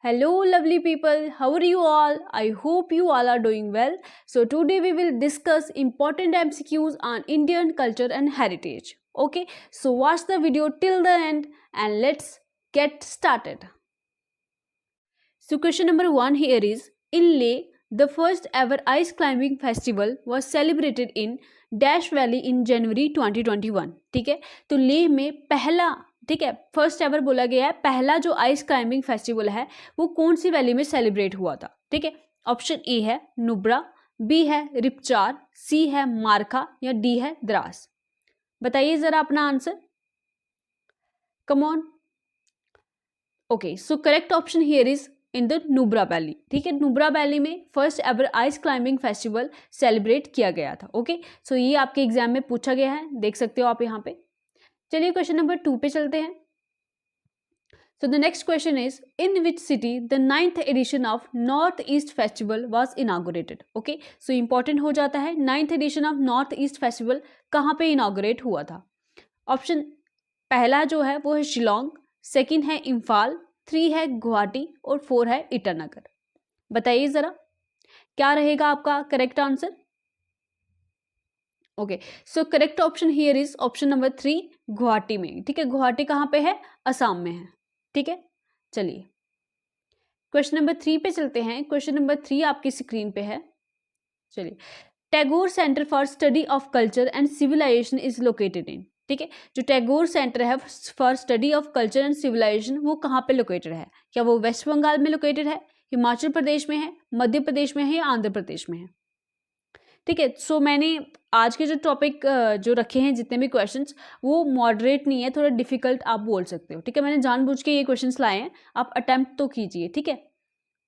Hello, lovely people. How are you all? I hope you all are doing well. So, today we will discuss important MCQs on Indian culture and heritage. Okay, so watch the video till the end and let's get started. So, question number 1 here is in Leh, the first ever ice climbing festival was celebrated in Dash Valley in January 2021. ठीक है, तो लेह में पहला, ठीक है, first ever बोला गया है, पहला जो आइस क्लाइंबिंग फेस्टिवल है वो कौन सी वैली में सेलिब्रेट हुआ था. ठीक है, ऑप्शन ए है नुब्रा, बी है रिपचार, सी है मारखा या डी है द्रास. बताइए जरा अपना answer. Come on. Okay, so correct option here is in the Nubra valley. ठीक है, नुब्रा वैली में first ever ice climbing festival celebrate किया गया था. ओके, सो ये आपके एग्जाम में पूछा गया है, देख सकते हो आप यहाँ पे. चलिए क्वेश्चन नंबर 2 पे चलते हैं. So the next question is in which city the 9th edition of North East festival was inaugurated. Okay, so important हो जाता है 9th edition of North East festival कहाँ पे इनागोरेट हुआ था. ऑप्शन पहला जो है वो है शिलोंग, सेकंड है इम्फाल, 3 है गुवाहाटी और 4 है ईटानगर. बताइए जरा क्या रहेगा आपका correct answer. Okay, so correct option here is option number 3 Guwahati में. ठीक है, गुवाहाटी कहाँ पे है, असम में है. ठीक है, चलिए क्वेश्चन नंबर 3 पे चलते हैं. क्वेश्चन नंबर 3 आपकी स्क्रीन पे है. चलिए, Tagore centre for study of culture and civilisation is located in. ठीक है, जो टैगोर सेंटर है for study of culture and civilisation वो कहाँ पे लोकेटेड है. क्या वो वेस्ट बंगाल में लोकेटेड है, हिमाचल प्रदेश में है, मध्य प्रदेश में है या आंध्र प्रदेश में है. ठीक है, सो मैंने आज के जो टॉपिक जो रखे हैं जितने भी क्वेश्चंस वो मॉडरेट नहीं है, थोड़ा डिफिकल्ट आप बोल सकते हो. ठीक है, मैंने जानबूझ के ये क्वेश्चंस लाए हैं, आप अटेम्प्ट तो कीजिए. ठीक है,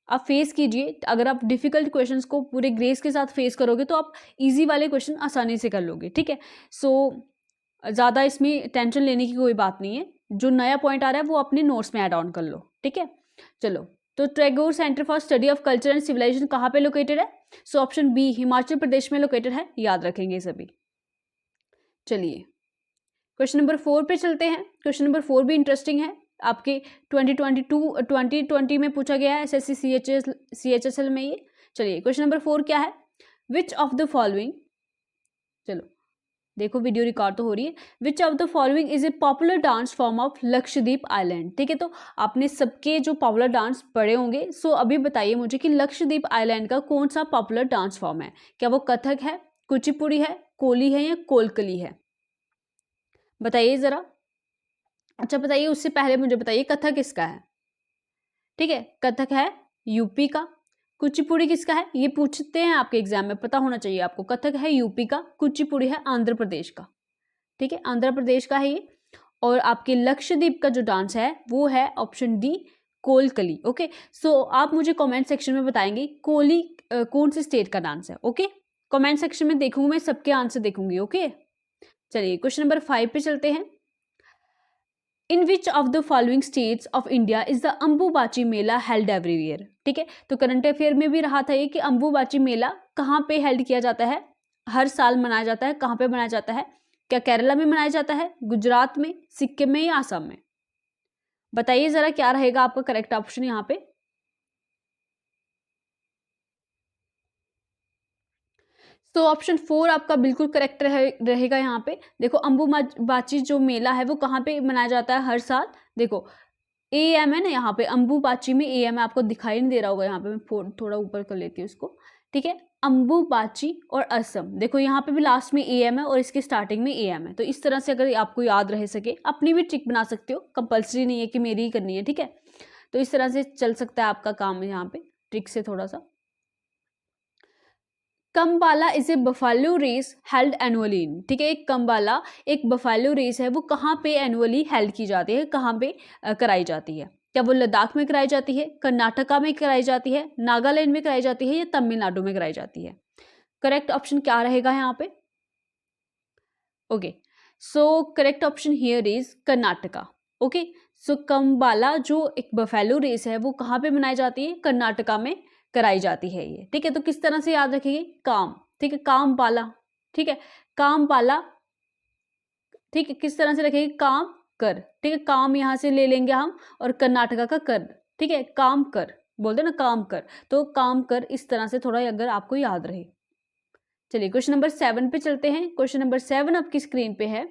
आप फेस कीजिए. अगर आप डिफिकल्ट क्वेश्चंस को पूरे ग्रेस के साथ फेस करोगे तो आप इजी वाले क्वेश्चन आसानी से कर लोगे. ठीक है, सो ज़्यादा इसमें टेंशन लेने की कोई बात नहीं है. जो नया पॉइंट आ रहा है वो अपने नोट्स में ऐड ऑन कर लो. ठीक है, चलो, तो Tagore centre for study of culture and civilisation कहाँ पे लोकेटेड है. So option B Himachal Pradesh में लोकेटेड है, याद रखेंगे सभी. चलिए क्वेश्चन नंबर 4 पे चलते हैं. क्वेश्चन नंबर 4 भी इंटरेस्टिंग है, आपके 2020 में पूछा गया है एसएससी CHSL में ये. चलिए क्वेश्चन नंबर 4 क्या है. विच ऑफ द फॉलोइंग, चलो देखो वीडियो रिकॉर्ड तो हो रही है. विच of the following is a popular dance form of Lakshadweep island. ठीक है, तो आपने सबके जो पॉपुलर डांस पढ़े होंगे. सो अभी बताइए मुझे कि लक्षद्वीप आइलैंड का कौन सा पॉपुलर डांस फॉर्म है. क्या वो कथक है, कुचिपुड़ी है, कोली है या कोलकली है. बताइए जरा. अच्छा बताइए, उससे पहले मुझे बताइए कथक किसका है. ठीक है, कथक है यूपी का. कुचिपुड़ी किसका है, ये पूछते हैं आपके एग्जाम में, पता होना चाहिए आपको. कथक है यूपी का, कुचिपुड़ी है आंध्र प्रदेश का. ठीक है, आंध्र प्रदेश का है ये. और आपके लक्षद्वीप का जो डांस है वो है ऑप्शन डी कोलकली. ओके, सो आप मुझे कमेंट सेक्शन में बताएंगे कोली कौन से स्टेट का डांस है. ओके, कमेंट सेक्शन में देखूंगी मैं, सबके आंसर देखूंगी. ओके, चलिए क्वेश्चन नंबर 5 पे चलते हैं. In which of the following states of India is the Ambubachi Mela held every year. ठीक है, तो करंट अफेयर में भी रहा था ये कि अंबुबाची मेला कहाँ पे हेल्ड किया जाता है, हर साल मनाया जाता है. कहाँ पे मनाया जाता है, क्या केरला में मनाया जाता है, गुजरात में, सिक्किम में या आसाम में. बताइए जरा क्या रहेगा आपका करेक्ट ऑप्शन यहाँ पे. तो ऑप्शन 4 आपका बिल्कुल करेक्ट रहेगा यहाँ पे. देखो अंबुबाची जो मेला है वो कहाँ पे मनाया जाता है हर साल. देखो एएम है ना यहाँ पे, अंबुबाची में एएम है, आपको दिखाई नहीं दे रहा होगा यहाँ पे, मैं थोड़ा ऊपर कर लेती हूँ इसको. ठीक है, अंबुबाची और असम, देखो यहाँ पे भी लास्ट में एएम है और इसके स्टार्टिंग में एएम है. तो इस तरह से अगर आपको याद रह सके, अपनी भी ट्रिक बना सकते हो, कंपल्सरी नहीं है कि मेरी ही करनी है. ठीक है, तो इस तरह से चल सकता है आपका काम यहाँ पे ट्रिक से थोड़ा सा. Kambala is a buffalo race held annually in. ठीक है, एक कम्बाला एक बफालो रेस है, वो कहाँ पे एनुअली हेल्ड की जाती है, कहाँ पे कराई जाती है. क्या वो लद्दाख में कराई जाती है, कर्नाटका में कराई जाती है, नागालैंड में कराई जाती है या तमिलनाडु में कराई जाती है. करेक्ट ऑप्शन क्या रहेगा यहाँ पे. Okay, so correct option here is Karnataka. Okay, so Kambala जो एक बफेलो रेस है वो कहाँ पे मनाई जाती है, कर्नाटका में कराई जाती है ये. ठीक है, तो किस तरह से याद रखेंगे, काम. ठीक है, काम पाला. ठीक है, काम पाला. ठीक है, किस तरह से रखेंगे, काम कर. ठीक है, काम यहाँ से ले लेंगे हम और कर्नाटका का कर. ठीक है, काम कर बोलते ना, काम कर, तो काम कर इस तरह से थोड़ा अगर आपको याद रहे। चलिए क्वेश्चन नंबर 7 पे चलते हैं। क्वेश्चन नंबर 7 आपकी स्क्रीन पे है,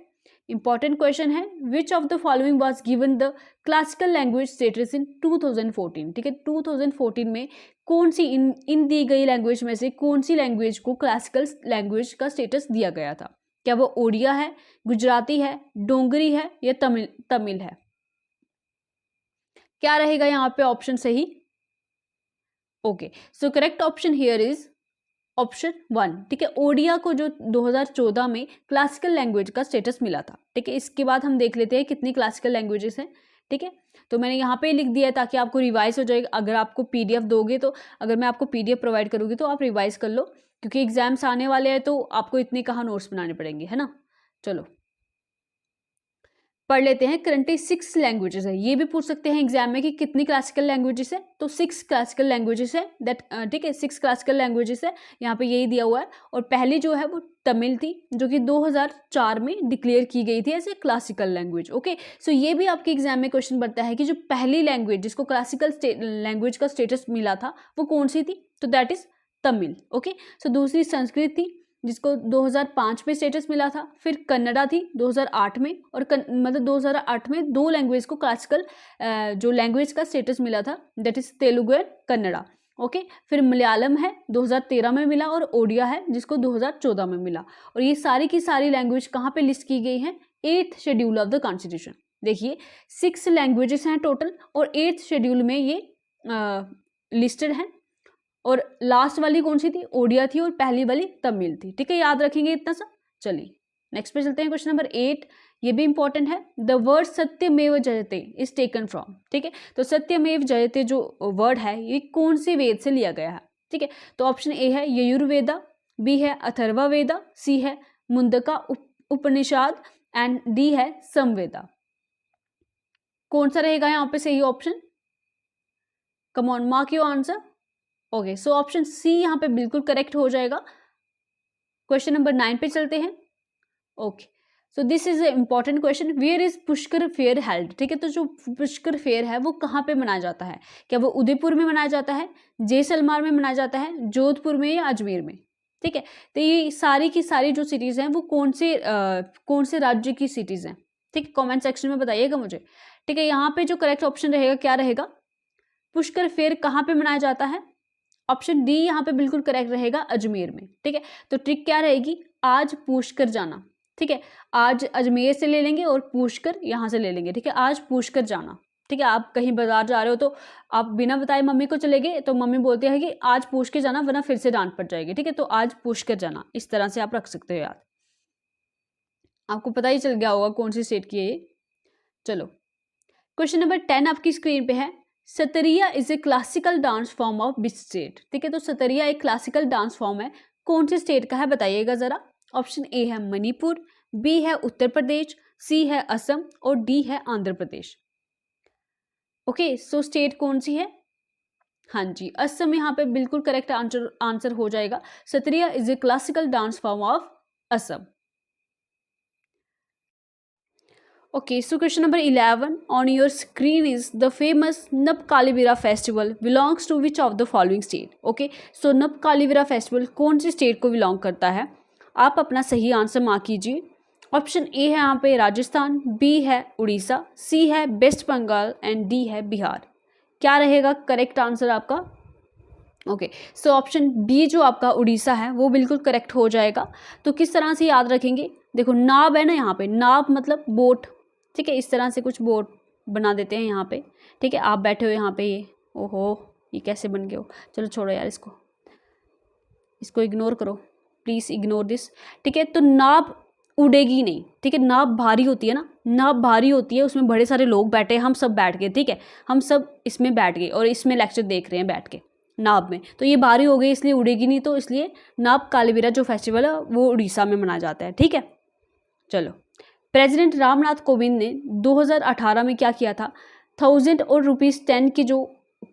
इंपॉर्टेंट क्वेश्चन है। विच of the following was given the classical language status in 2014? ठीक है, 2014 में कौन सी इन दी गई लैंग्वेज में से कौन सी लैंग्वेज को क्लासिकल लैंग्वेज का स्टेटस दिया गया था? क्या वो ओडिया है, गुजराती है, डोंगरी है या तमिल है? क्या रहेगा यहाँ पे ऑप्शन सही? Okay, so correct option here is option 1। ठीक है, ओडिया को जो 2014 में क्लासिकल लैंग्वेज का स्टेटस मिला था। ठीक है, इसके बाद हम देख लेते हैं कितनी क्लासिकल लैंग्वेजेस हैं। ठीक है, तो मैंने यहाँ पे लिख दिया है ताकि आपको रिवाइज हो जाएगा। अगर आपको पीडीएफ दोगे तो, अगर मैं आपको पीडीएफ प्रोवाइड करूँगी तो आप रिवाइज कर लो, क्योंकि एग्जाम्स आने वाले हैं तो आपको इतने कहाँ नोट्स बनाने पड़ेंगे, है ना। चलो पढ़ लेते हैं। करंटली 6 लैंग्वेजेस है, ये भी पूछ सकते हैं एग्जाम में कि कितनी क्लासिकल लैंग्वेजेस है, तो 6 क्लासिकल लैंग्वेजेस है दैट। ठीक है, 6 क्लासिकल लैंग्वेजेस है, यहाँ पे यही दिया हुआ है। और पहली जो है वो तमिल थी, जो कि 2004 में डिक्लेयर की गई थी as a classical language. Okay, so ये भी आपके एग्जाम में क्वेश्चन बनता है कि जो पहली लैंग्वेज जिसको क्लासिकल लैंग्वेज का स्टेटस मिला था वो कौन सी थी, तो दैट इज तमिल। ओके, सो दूसरी संस्कृत थी जिसको 2005 में स्टेटस मिला था। फिर कन्नड़ा थी 2008 में, और मतलब 2008 में 2 लैंग्वेज को क्लासिकल जो लैंग्वेज का स्टेटस मिला था, that is Telugu and Kannada. Okay, फिर मलयालम है 2013 में मिला, और ओडिया है जिसको 2014 में मिला। और ये सारी की सारी लैंग्वेज कहाँ पे लिस्ट की गई हैं? 8th schedule of the constitution. देखिए 6 लैंग्वेजेस हैं टोटल, और 8th शेड्यूल में ये लिस्टेड हैं। और लास्ट वाली कौन सी थी? ओडिया थी, और पहली वाली तमिल थी। ठीक है, याद रखेंगे इतना सा। चलिए नेक्स्ट पे चलते हैं। क्वेश्चन नंबर 8, ये भी इंपॉर्टेंट है। द वर्ड सत्यमेव जयते इज टेकन फ्रॉम। ठीक है, तो सत्यमेव जयते जो वर्ड है ये कौन से वेद से लिया गया है? ठीक है, तो ऑप्शन ए है यजुर्वेदा, बी है अथर्वा वेदा, सी है मुंडका उपनिषद एंड डी है समवेदा। कौन सा रहेगा यहाँ पे सही option? Come on, mark your answer. Okay, so option C यहाँ पे बिल्कुल करेक्ट हो जाएगा। क्वेश्चन नंबर 9 पे चलते हैं। Okay, so this is a important question. Where is Pushkar fair held? ठीक है, तो जो पुष्कर फेयर है वो कहाँ पे मनाया जाता है? क्या वो उदयपुर में मनाया जाता है, जैसलमेर में मनाया जाता है, जोधपुर में या अजमेर में? ठीक है, तो ये सारी की सारी जो सिटीज़ हैं वो कौन से राज्य की सिटीज़ हैं? ठीक है, कॉमेंट सेक्शन में बताइएगा मुझे। ठीक है, यहाँ पे जो करेक्ट ऑप्शन रहेगा क्या रहेगा? पुष्कर फेयर कहाँ पे मनाया जाता है? ऑप्शन डी यहाँ पे बिल्कुल करेक्ट रहेगा, अजमेर में। ठीक है, तो ट्रिक क्या रहेगी? आज पूछकर जाना। ठीक है, आज अजमेर से ले लेंगे और पूछकर यहाँ से ले लेंगे। ठीक है, आज पूछकर जाना। ठीक है, आप कहीं बाजार जा रहे हो तो आप बिना बताए मम्मी को चले गए तो मम्मी बोलती है कि आज पूछ के जाना वरना फिर से डांट पड़ जाएगी। ठीक है, तो आज पूछ कर जाना, इस तरह से आप रख सकते हो याद। आपको पता ही चल गया होगा कौन सी स्टेट की है ये। चलो क्वेश्चन नंबर 10 आपकी स्क्रीन पे है। Sattriya is a classical dance form of which state? ठीक है, तो सतरिया एक क्लासिकल डांस फॉर्म है, कौन सी स्टेट का है बताइएगा जरा। ऑप्शन ए है मणिपुर, बी है उत्तर प्रदेश, सी है असम और डी है आंध्र प्रदेश। ओके, सो स्टेट कौन सी है? हाँ जी, असम यहाँ पे बिल्कुल करेक्ट आंसर हो जाएगा। Sattriya is a classical dance form of Assam. Okay, so question number 11 on your screen is the famous Nab Kalivira festival belongs to which of the following state? Okay, so Nab Kalivira festival कौन सी state को belong करता है? आप अपना सही answer mark कीजिए। Option A है यहाँ पे राजस्थान, बी है उड़ीसा, सी है वेस्ट बंगाल एंड डी है बिहार। क्या रहेगा करेक्ट आंसर आपका? ओके, सो ऑप्शन बी जो आपका उड़ीसा है वो बिल्कुल करेक्ट हो जाएगा। तो किस तरह से याद रखेंगे? देखो नाव है ना, यहाँ पे नाव मतलब बोट। ठीक है, इस तरह से कुछ बोट बना देते हैं यहाँ पे। ठीक है, आप बैठे हो यहाँ पे, ये ओहो ये कैसे बन गए हो? चलो छोड़ो यार, इसको इग्नोर करो, प्लीज़ इग्नोर दिस। ठीक है, तो नाव उड़ेगी नहीं। ठीक है, नाव भारी होती है ना, नाव भारी होती है, उसमें बड़े सारे लोग बैठे हैं, हम सब बैठ गए। ठीक है, हम सब इसमें बैठ गए और इसमें लेक्चर देख रहे हैं बैठ के नाव में, तो ये भारी हो गई इसलिए उड़ेगी नहीं, तो इसलिए नाव कालीवीरा जो फेस्टिवल है वो उड़ीसा में मनाया जाता है। ठीक है, चलो प्रेसिडेंट रामनाथ कोविंद ने 2018 में क्या किया था? 1000 और ₹10 के जो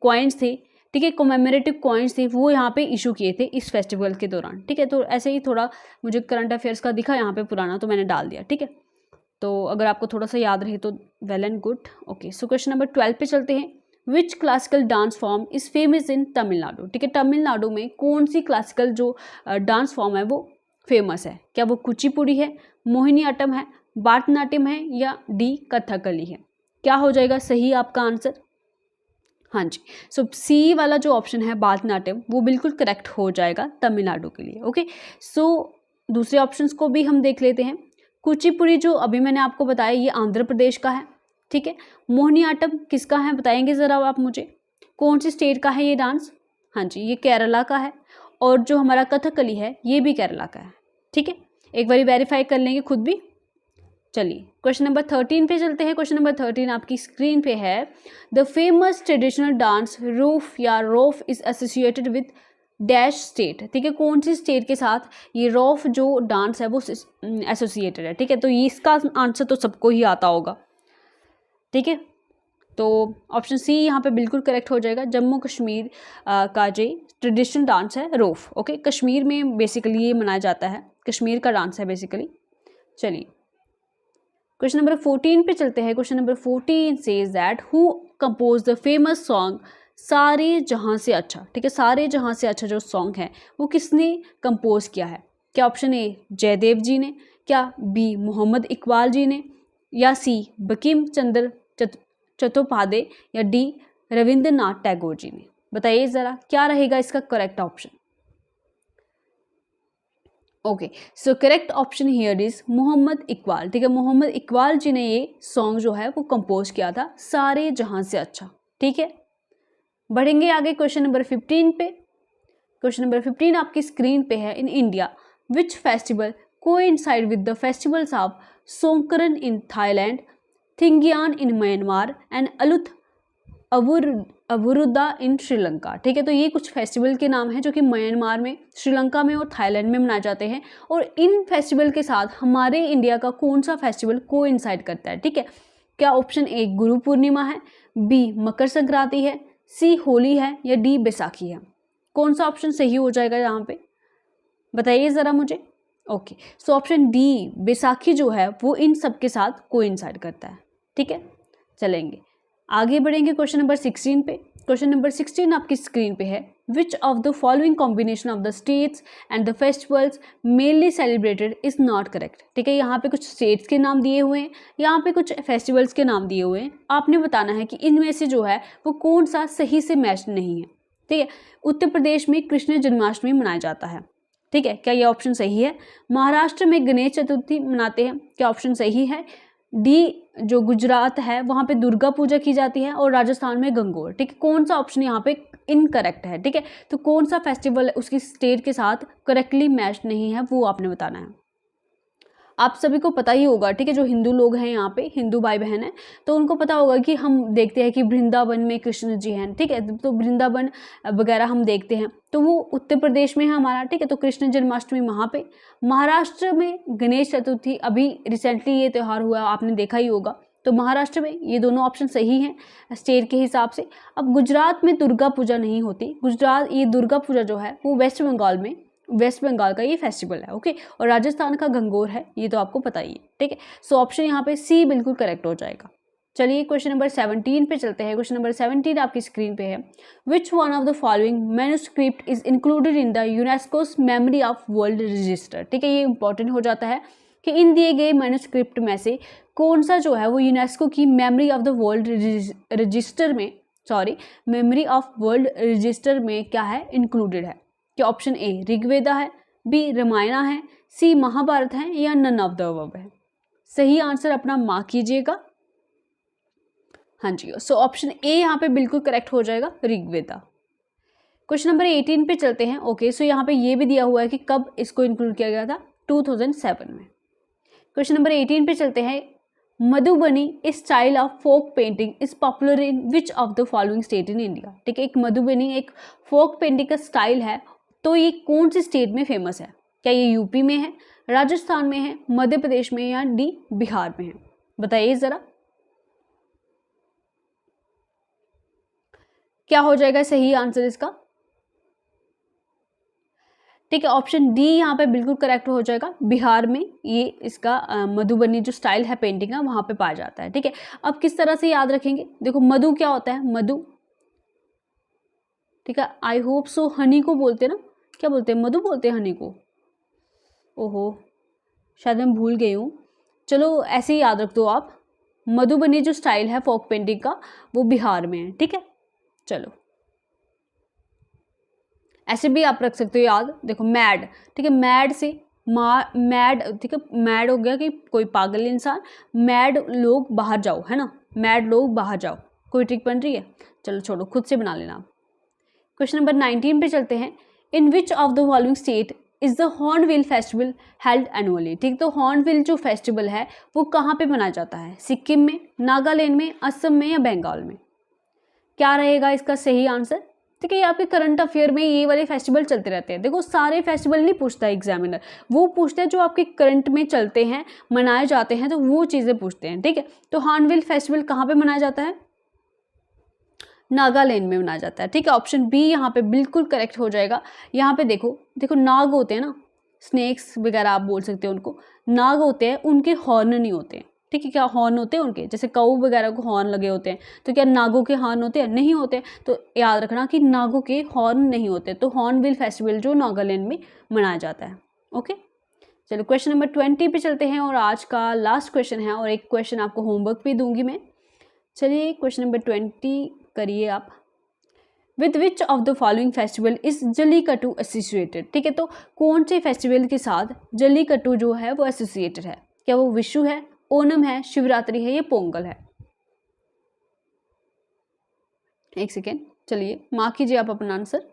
कॉइन्स थे, ठीक है, कॉमेमोरेटिव कॉइन्स थे, वो यहाँ पे इशू किए थे इस फेस्टिवल के दौरान। ठीक है, तो ऐसे ही थोड़ा मुझे करंट अफेयर्स का दिखा यहाँ पे पुराना, तो मैंने डाल दिया। ठीक है, तो अगर आपको थोड़ा सा याद रहे तो well and good. Okay, so question number 12 पे चलते हैं। Which classical dance form is famous in Tamil Nadu, ठीक है, तमिलनाडु में कौन सी क्लासिकल जो डांस फॉर्म है वो फेमस है? क्या वो कुचिपुड़ी है, मोहिनीअट्टम है, भरतनाट्यम है या डी कथकली है? क्या हो जाएगा सही आपका आंसर? हाँ जी, सो सी वाला जो ऑप्शन है भरतनाट्यम वो बिल्कुल करेक्ट हो जाएगा तमिलनाडु के लिए। ओके, सो दूसरे ऑप्शंस को भी हम देख लेते हैं। कुचिपुड़ी जो अभी मैंने आपको बताया ये आंध्र प्रदेश का है, ठीक है। मोहिनीअट्टम किसका है बताएंगे ज़रा आप मुझे, कौन सी स्टेट का है ये डांस? हाँ जी, ये केरला का है। और जो हमारा कथकली है ये भी केरला का है, ठीक है। एक बार वेरीफाई कर लेंगे खुद भी। चलिए क्वेश्चन नंबर 13 पे चलते हैं। क्वेश्चन नंबर 13 आपकी स्क्रीन पे है। The famous traditional dance Rouf या Rouf is associated with dash state, ठीक है, कौन सी स्टेट के साथ ये रोफ जो डांस है वो एसोसिएटेड है, ठीक है। तो ये इसका आंसर तो सबको ही आता होगा, ठीक है। तो ऑप्शन सी यहाँ पे बिल्कुल करेक्ट हो जाएगा। जम्मू कश्मीर का जो ट्रेडिशनल डांस है रोफ, ओके, कश्मीर में बेसिकली ये मनाया जाता है, कश्मीर का डांस है बेसिकली। चलिए क्वेश्चन नंबर 14 पे चलते हैं। Question number 14 says that who compose the famous song सारे जहां से अच्छा, ठीक है, सारे जहां से अच्छा जो सॉन्ग है वो किसने कंपोज किया है? क्या ऑप्शन ए जयदेव जी ने, क्या बी मोहम्मद इकबाल जी ने, या सी बंकिम चंद्र चट्टोपाध्याय, या डी रविंद्रनाथ टैगोर जी ने? बताइए ज़रा क्या रहेगा इसका correct option. Okay, so correct option here is Mohammad Iqbal, ठीक है, मोहम्मद इकबाल जी ने ये सॉन्ग जो है वो कंपोज किया था सारे जहां से अच्छा, ठीक है। बढ़ेंगे आगे क्वेश्चन नंबर 15 पे। क्वेश्चन नंबर 15 आपकी स्क्रीन पे है। In India which festival coincide with the festivals of Songkran in Thailand, Thingyan in Myanmar and Aluth Avurudu in Sri, ठीक है। तो ये कुछ फेस्टिवल के नाम हैं जो कि म्यांमार में, श्रीलंका में और थाईलैंड में मनाए जाते हैं। और इन फेस्टिवल के साथ हमारे इंडिया का कौन सा फेस्टिवल कोइंसाइड करता है, ठीक है। क्या ऑप्शन ए गुरु पूर्णिमा है, बी मकर संक्रांति है, सी होली है, या डी बैसाखी है? कौन सा ऑप्शन सही हो जाएगा यहाँ पे बताइए ज़रा मुझे। Okay, so option D Baisakhi जो है वो इन सब के साथ कोइंसाइड करता है, ठीक है। चलेंगे आगे बढ़ेंगे क्वेश्चन नंबर 16 पे। क्वेश्चन नंबर 16 आपकी स्क्रीन पे है। विच of the following combination of the states and the festivals mainly celebrated is not correct, ठीक है। यहाँ पे कुछ स्टेट्स के नाम दिए हुए हैं, यहाँ पे कुछ फेस्टिवल्स के नाम दिए हुए हैं। आपने बताना है कि इनमें से जो है वो कौन सा सही से मैच नहीं है, ठीक है। उत्तर प्रदेश में कृष्ण जन्माष्टमी मनाया जाता है, ठीक है, क्या ये ऑप्शन सही है? महाराष्ट्र में गणेश चतुर्थी मनाते हैं, क्या ऑप्शन सही है? डी जो गुजरात है वहाँ पे दुर्गा पूजा की जाती है, और राजस्थान में गंगोर, ठीक है। कौन सा ऑप्शन यहाँ पे इनकरेक्ट है, ठीक है। तो कौन सा फेस्टिवल उसकी स्टेट के साथ करेक्टली मैच नहीं है वो आपने बताना है। आप सभी को पता ही होगा, ठीक है, जो हिंदू लोग हैं यहाँ पे, हिंदू भाई बहन हैं, तो उनको पता होगा कि हम देखते हैं कि वृंदावन में कृष्ण जी हैं, ठीक है। तो वृंदावन वगैरह हम देखते हैं तो वो उत्तर प्रदेश में है हमारा, ठीक है। तो कृष्ण जन्माष्टमी वहाँ पे। महाराष्ट्र में गणेश चतुर्थी, अभी रिसेंटली ये त्यौहार हुआ, आपने देखा ही होगा। तो महाराष्ट्र में ये दोनों ऑप्शन सही हैं स्टेट के हिसाब से। अब गुजरात में दुर्गा पूजा नहीं होती, गुजरात ये दुर्गा पूजा जो है वो वेस्ट बंगाल का ये फेस्टिवल है, ओके। और राजस्थान का गंगोर है, ये तो आपको पता ही है, ठीक है। सो ऑप्शन यहाँ पे सी बिल्कुल करेक्ट हो जाएगा। चलिए क्वेश्चन नंबर 17 पे चलते हैं। क्वेश्चन नंबर 17 आपकी स्क्रीन पे है। Which one of the following manuscript is included in the UNESCO's memory of world register, ठीक है। ये इंपॉर्टेंट हो जाता है कि इन दिए गए मैन्युस्क्रिप्ट में से कौन सा जो है वो यूनेस्को की memory of the world register में, मेमोरी ऑफ वर्ल्ड रजिस्टर में क्या है इंक्लूडेड है? क्या ऑप्शन ए ऋग्वेदा है, बी रामायण है, सी महाभारत है, या नन ऑफ द अबव है? सही आंसर अपना मार्क कीजिएगा। हाँ जी, सो ऑप्शन ए यहाँ पे बिल्कुल करेक्ट हो जाएगा, ऋग्वेदा। क्वेश्चन नंबर 18 पे चलते हैं। ओके, सो यहाँ पे ये भी दिया हुआ है कि कब इसको इंक्लूड किया गया था, 2007 में। क्वेश्चन नंबर 18 पे चलते हैं। Madhubani style of folk painting is popular in which of the following state in India, ठीक है। एक मधुबनी एक फोक पेंटिंग का स्टाइल है, तो ये कौन सी स्टेट में फेमस है? क्या ये यूपी में है, राजस्थान में है, मध्य प्रदेश में, या डी बिहार में है? बताइए जरा क्या हो जाएगा सही आंसर इसका। ठीक है, ऑप्शन डी यहाँ पे बिल्कुल करेक्ट हो जाएगा। बिहार में ये इसका मधुबनी जो स्टाइल है पेंटिंग का वहाँ पे पाया जाता है, ठीक है। अब किस तरह से याद रखेंगे, देखो मधु क्या होता है, मधु ठीक है। आई होप सो हनी को बोलते हैं ना, क्या बोलते हैं, मधु बोलते हैं हनी को, ओहो शायद मैं भूल गई हूँ, चलो ऐसे ही याद रख दो आप। मधुबनी जो स्टाइल है फोक पेंटिंग का वो बिहार में है, ठीक है। चलो ऐसे भी आप रख सकते हो याद, देखो मैड, ठीक है, मैड से मैड, ठीक है, मैड हो गया कि कोई पागल इंसान, मैड लोग बाहर जाओ, है ना, मैड लोग बाहर जाओ। कोई ट्रिक बन रही है, चलो छोड़ो, खुद से बना लेना। क्वेश्चन नंबर 19 पे चलते हैं। In which of the following state is the hornbill festival held annually, ठीक, तो हॉर्नबिल जो फेस्टिवल है वो कहाँ पे मनाया जाता है, सिक्किम में, नागालैंड में, असम में या बंगाल में। क्या रहेगा इसका सही आंसर, ठीक है। ये आपके करंट अफेयर में ये वाले फेस्टिवल चलते रहते हैं, देखो सारे फेस्टिवल नहीं पूछता है एग्जामिनर, वो पूछता है जो आपके करंट में चलते हैं, मनाए जाते हैं, तो वो चीज़ें पूछते हैं, ठीक है। तो हॉर्नबिल फेस्टिवल कहाँ पे मनाया जाता है, नागालैंड में मनाया जाता है, ठीक है। ऑप्शन बी यहाँ पे बिल्कुल करेक्ट हो जाएगा। यहाँ पे देखो देखो नाग होते हैं ना, स्नेक्स वगैरह आप बोल सकते हो उनको, नाग होते हैं, उनके हॉर्न नहीं होते हैं, ठीक है। क्या हॉर्न होते हैं उनके, जैसे कऊ वगैरह को हॉर्न लगे होते हैं, तो क्या नागों के हॉर्न होते हैं, नहीं होते। तो याद रखना कि नागों के हॉर्न नहीं होते। तो हॉर्नबिल फेस्टिवल जो नागालैंड में मनाया जाता है, ओके। चलो क्वेश्चन नंबर 20 पे चलते हैं और आज का लास्ट क्वेश्चन है, और एक क्वेश्चन आपको होमवर्क भी दूंगी मैं। चलिए क्वेश्चन नंबर 20 करिए आप। With which of the following festival is jallikattu associated, ठीक है। तो कौन से फेस्टिवल के साथ जल्लीकट्टू जो है वो एसोसिएटेड है, क्या वो विशु है, ओनम है, शिवरात्रि है, या पोंगल है। एक सेकेंड, चलिए मार्क कीजिए आप अपना आंसर।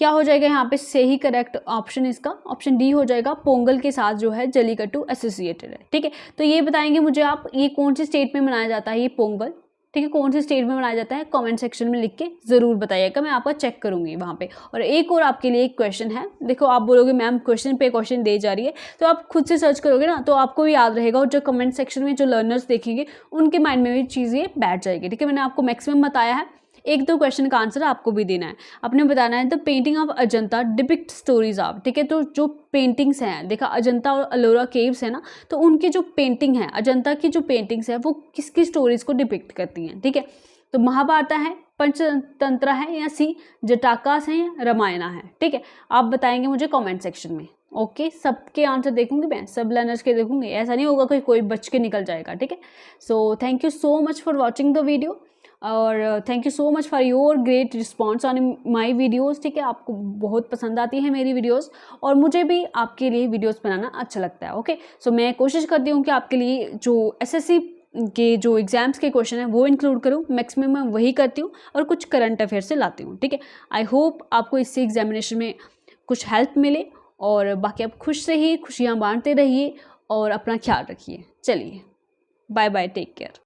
क्या हो जाएगा यहाँ पे सही करेक्ट ऑप्शन, इसका ऑप्शन डी हो जाएगा, पोंगल के साथ जो है जल्लीकट्टू एसोसिएटेड है, ठीक है। तो ये बताएंगे मुझे आप, ये कौन सी स्टेट में मनाया जाता है ये पोंगल, ठीक है, कौन सी स्टेट में मनाया जाता है, कमेंट सेक्शन में लिख के ज़रूर बताइएगा, मैं आपका चेक करूंगी वहाँ पे। और एक और आपके लिए एक क्वेश्चन है, देखो आप बोलोगे मैम क्वेश्चन पे क्वेश्चन दे जा रही है, तो आप खुद से सर्च करोगे ना तो आपको भी याद रहेगा, और जो कमेंट सेक्शन में जो लर्नर्स देखेंगे उनके माइंड में भी चीज़ें बैठ जाएगी, ठीक है। मैंने आपको मैक्सिमम बताया है, एक दो क्वेश्चन का आंसर आपको भी देना है, आपने बताना है the painting of Ajanta depict stories of, ठीक है। तो जो पेंटिंग्स हैं, देखा अजंता और अलोरा केव्स है ना, तो उनकी जो पेंटिंग है, अजंता की जो पेंटिंग्स है वो किसकी स्टोरीज को डिपिक्ट करती हैं, ठीक है। तो महाभारत है, पंचतंत्र है, या सी जटाकास है, या रामायण है, ठीक है। आप बताएंगे मुझे कमेंट सेक्शन में, ओके। सबके आंसर देखूंगी मैं, सब लर्नर्स के देखूंगी, ऐसा नहीं होगा कि कोई बच के निकल जाएगा, ठीक है। So thank you so much for watching the video, और thank you so much for your great response on my videos, ठीक है। आपको बहुत पसंद आती है मेरी वीडियोज़, और मुझे भी आपके लिए वीडियोज़ बनाना अच्छा लगता है, ओके। सो मैं कोशिश करती हूँ कि आपके लिए जो एसएससी के जो एग्जाम्स के क्वेश्चन हैं वो इंक्लूड करूँ, मैक्सिमम मैं वही करती हूँ, और कुछ करंट अफेयर से लाती हूँ, ठीक है। आई होप आपको इससे एग्जामिनेशन में कुछ हेल्प मिले, और बाकी आप खुश रहिए, खुशियाँ बांटते रहिए, और अपना ख्याल रखिए। चलिए बाय बाय, टेक केयर।